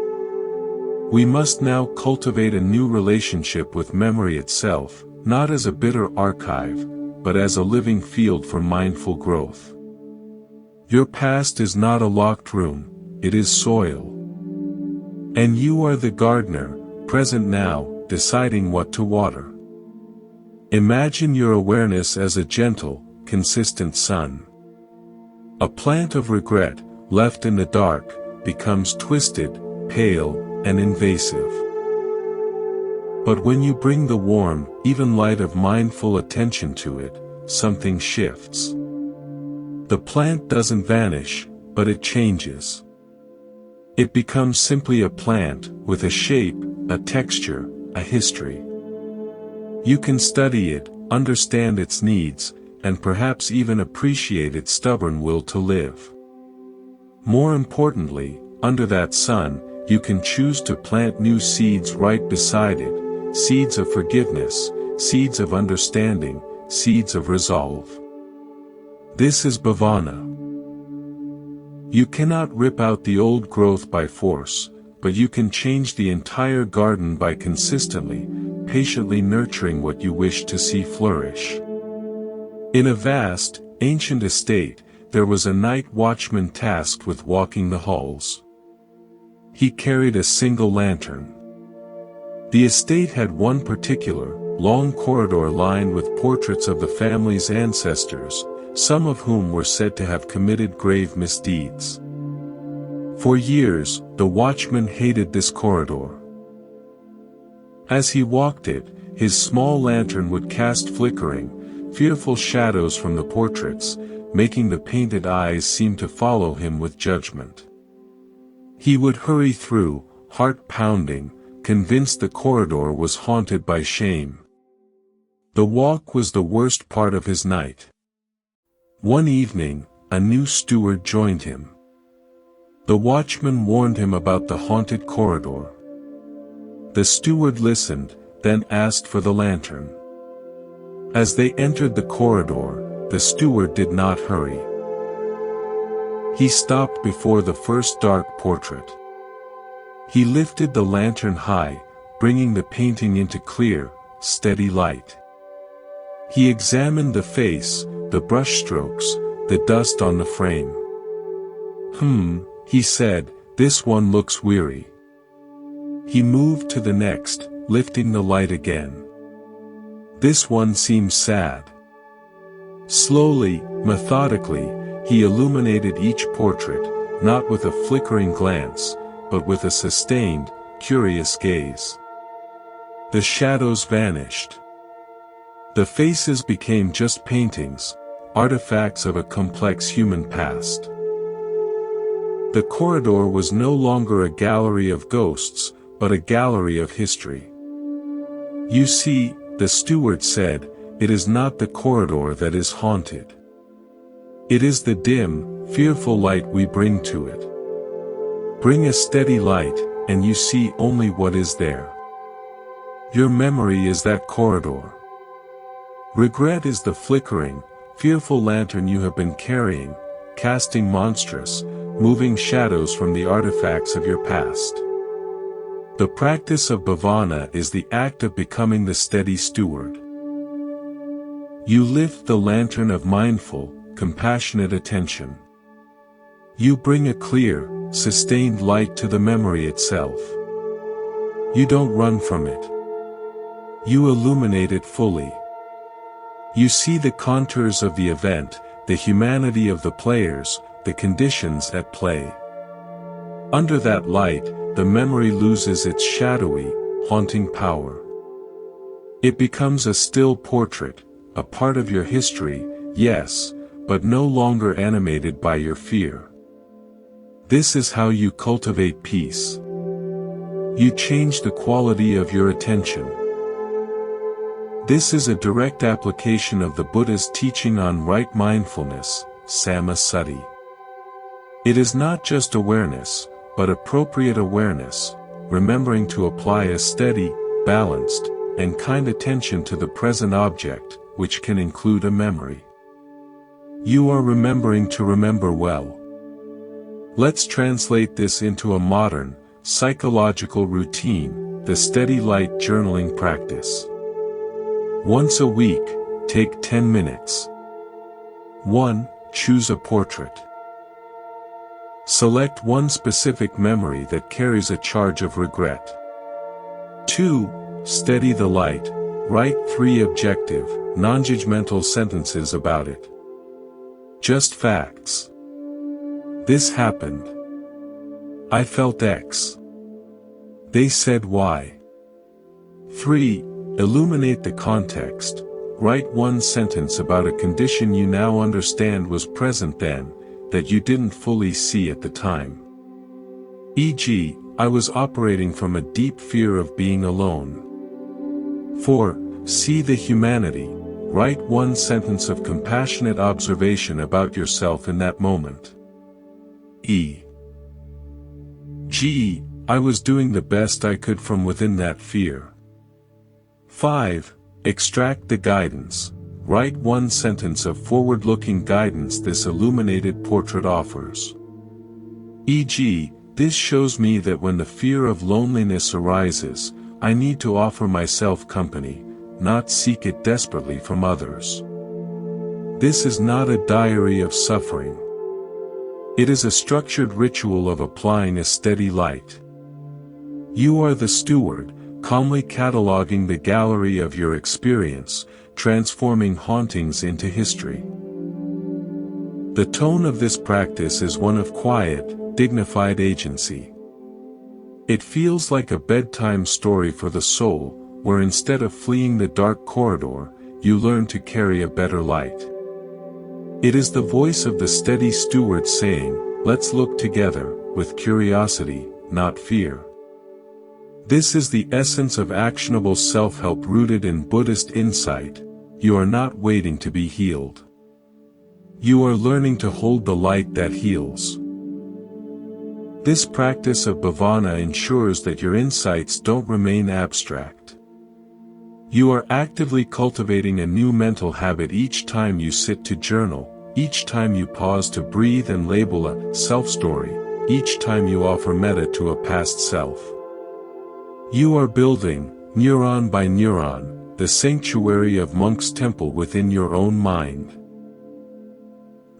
We must now cultivate a new relationship with memory itself, not as a bitter archive, but as a living field for mindful growth. Your past is not a locked room, it is soil. And you are the gardener, present now, deciding what to water. Imagine your awareness as a gentle, consistent sun. A plant of regret, left in the dark, becomes twisted, pale, and invasive. But when you bring the warm, even light of mindful attention to it, something shifts. The plant doesn't vanish, but it changes. It becomes simply a plant, with a shape, a texture, a history. You can study it, understand its needs, and perhaps even appreciate its stubborn will to live. More importantly, under that sun, you can choose to plant new seeds right beside it, seeds of forgiveness, seeds of understanding, seeds of resolve. This is bhavana. You cannot rip out the old growth by force, but you can change the entire garden by consistently, patiently nurturing what you wish to see flourish. In a vast, ancient estate, there was a night watchman tasked with walking the halls. He carried a single lantern. The estate had one particular, long corridor lined with portraits of the family's ancestors, some of whom were said to have committed grave misdeeds. For years, the watchman hated this corridor. As he walked it, his small lantern would cast flickering, fearful shadows from the portraits, making the painted eyes seem to follow him with judgment. He would hurry through, heart pounding, convinced the corridor was haunted by shame. The walk was the worst part of his night. One evening, a new steward joined him. The watchman warned him about the haunted corridor. The steward listened, then asked for the lantern. As they entered the corridor, the steward did not hurry. He stopped before the first dark portrait. He lifted the lantern high, bringing the painting into clear, steady light. He examined the face, the brushstrokes, the dust on the frame. He said, "This one looks weary." He moved to the next, lifting the light again. "This one seems sad." Slowly, methodically, he illuminated each portrait, not with a flickering glance, but with a sustained, curious gaze. The shadows vanished. The faces became just paintings, artifacts of a complex human past. The corridor was no longer a gallery of ghosts, but a gallery of history. "You see," the steward said, "it is not the corridor that is haunted. It is the dim, fearful light we bring to it. Bring a steady light, and you see only what is there. Your memory is that corridor. Regret is the flickering, fearful lantern you have been carrying, casting monstrous, moving shadows from the artifacts of your past." The practice of bhavana is the act of becoming the steady steward. You lift the lantern of mindful, compassionate attention. You bring a clear, sustained light to the memory itself. You don't run from it. You illuminate it fully. You see the contours of the event, the humanity of the players, the conditions at play. Under that light, the memory loses its shadowy, haunting power. It becomes a still portrait, a part of your history, yes, but no longer animated by your fear. This is how you cultivate peace. You change the quality of your attention. This is a direct application of the Buddha's teaching on right mindfulness, samma-sati. It is not just awareness, but appropriate awareness, remembering to apply a steady, balanced, and kind attention to the present object, which can include a memory. You are remembering to remember well. Let's translate this into a modern, psychological routine, the steady light journaling practice. Once a week, take 10 minutes. 1. Choose a portrait. Select one specific memory that carries a charge of regret. 2. Steady the light. Write 3 objective, non-judgmental sentences about it. Just facts. This happened. I felt X. They said Y. 3. Illuminate the context. Write one sentence about a condition you now understand was present then, that you didn't fully see at the time. E.g., I was operating from a deep fear of being alone. 4. See the humanity. Write one sentence of compassionate observation about yourself in that moment. E.g., I was doing the best I could from within that fear. 5. Extract the guidance. Write one sentence of forward-looking guidance this illuminated portrait offers. E.g., this shows me that when the fear of loneliness arises, I need to offer myself company, not seek it desperately from others. This is not a diary of suffering. It is a structured ritual of applying a steady light. You are the steward, calmly cataloging the gallery of your experience, transforming hauntings into history. The tone of this practice is one of quiet, dignified agency. It feels like a bedtime story for the soul, where instead of fleeing the dark corridor, you learn to carry a better light. It is the voice of the steady steward saying, "Let's look together, with curiosity, not fear." This is the essence of actionable self-help rooted in Buddhist insight. You are not waiting to be healed. You are learning to hold the light that heals. This practice of bhavana ensures that your insights don't remain abstract. You are actively cultivating a new mental habit each time you sit to journal, each time you pause to breathe and label a self-story, each time you offer metta to a past self. You are building, neuron by neuron, the sanctuary of Monk's Temple within your own mind.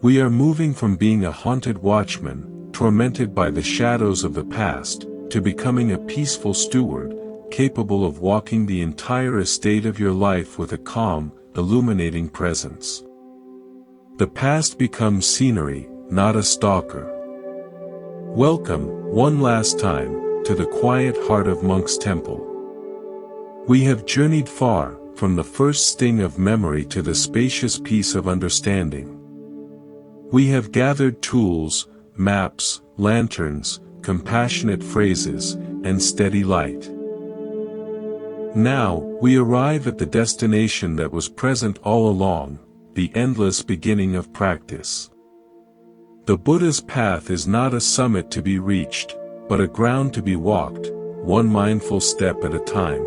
We are moving from being a haunted watchman, tormented by the shadows of the past, to becoming a peaceful steward, capable of walking the entire estate of your life with a calm, illuminating presence. The past becomes scenery, not a stalker. Welcome, one last time, to the quiet heart of Monk's Temple. We have journeyed far, from the first sting of memory to the spacious peace of understanding. We have gathered tools, maps, lanterns, compassionate phrases, and steady light. Now, we arrive at the destination that was present all along, the endless beginning of practice. The Buddha's path is not a summit to be reached, but a ground to be walked, one mindful step at a time.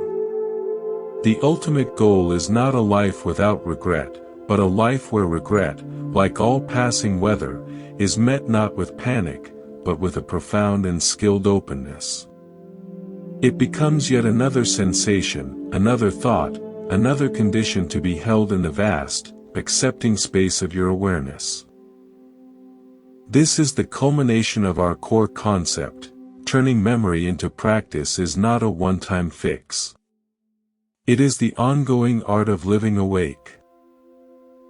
The ultimate goal is not a life without regret, but a life where regret, like all passing weather, is met not with panic, but with a profound and skilled openness. It becomes yet another sensation, another thought, another condition to be held in the vast, accepting space of your awareness. This is the culmination of our core concept. Turning memory into practice is not a one-time fix. It is the ongoing art of living awake.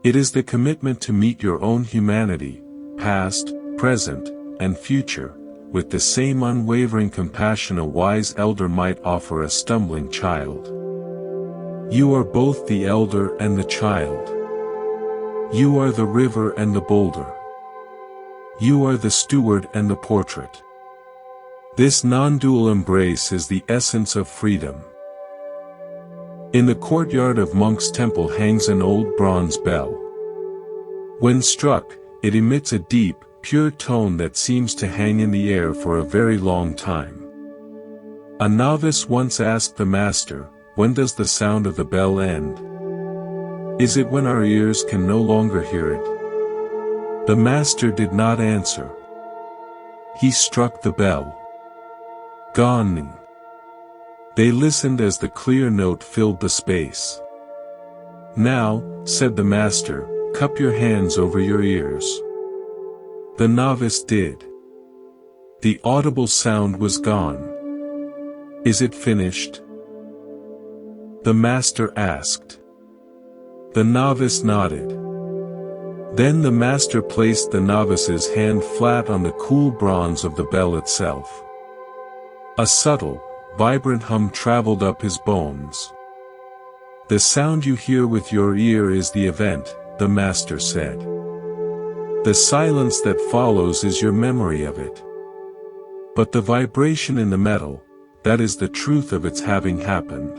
It is the commitment to meet your own humanity, past, present, and future, with the same unwavering compassion a wise elder might offer a stumbling child. You are both the elder and the child. You are the river and the boulder. You are the steward and the portrait. This non-dual embrace is the essence of freedom. In the courtyard of Monk's Temple hangs an old bronze bell. When struck, it emits a deep, pure tone that seems to hang in the air for a very long time. A novice once asked the master, "When does the sound of the bell end? Is it when our ears can no longer hear it?" The master did not answer. He struck the bell. Gong. They listened as the clear note filled the space. "Now," said the master, "cup your hands over your ears." The novice did. The audible sound was gone. "Is it finished?" the master asked. The novice nodded. Then the master placed the novice's hand flat on the cool bronze of the bell itself. A subtle, vibrant hum traveled up his bones. "The sound you hear with your ear is the event," the master said. "The silence that follows is your memory of it. But the vibration in the metal, that is the truth of its having happened.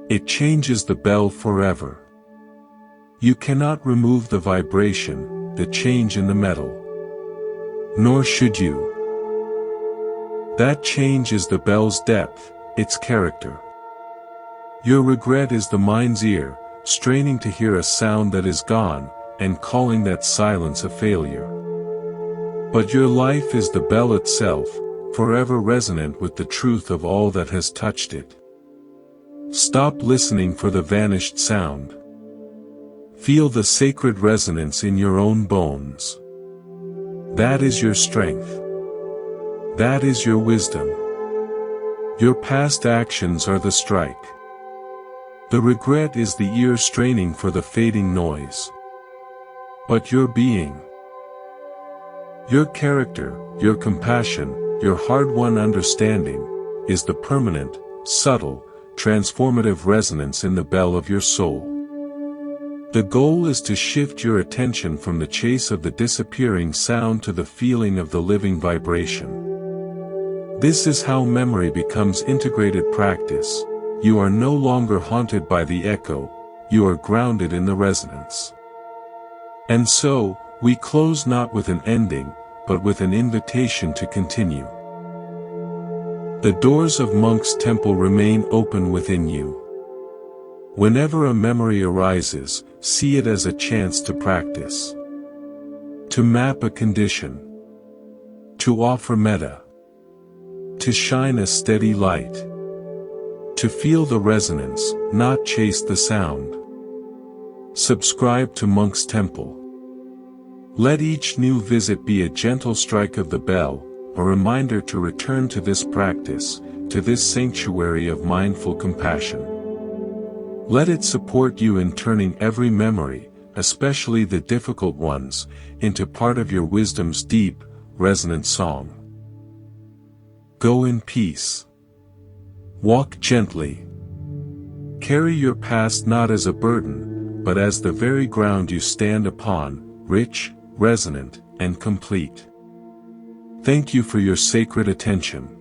It changes the bell forever. You cannot remove the vibration, the change in the metal. Nor should you. That change is the bell's depth, its character. Your regret is the mind's ear, straining to hear a sound that is gone, and calling that silence a failure. But your life is the bell itself, forever resonant with the truth of all that has touched it. Stop listening for the vanished sound. Feel the sacred resonance in your own bones. That is your strength. That is your wisdom. Your past actions are the strike. The regret is the ear straining for the fading noise. But your being, your character, your compassion, your hard-won understanding, is the permanent, subtle, transformative resonance in the bell of your soul. The goal is to shift your attention from the chase of the disappearing sound to the feeling of the living vibration. This is how memory becomes integrated practice. You are no longer haunted by the echo, you are grounded in the resonance. And so, we close not with an ending, but with an invitation to continue. The doors of Monk's Temple remain open within you. Whenever a memory arises, see it as a chance to practice. To map a condition. To offer metta. To shine a steady light. To feel the resonance, not chase the sound. Subscribe to Monk's Temple. Let each new visit be a gentle strike of the bell, a reminder to return to this practice, to this sanctuary of mindful compassion. Let it support you in turning every memory, especially the difficult ones, into part of your wisdom's deep, resonant song. Go in peace. Walk gently. Carry your past not as a burden, but as the very ground you stand upon, rich, resonant, and complete. Thank you for your sacred attention.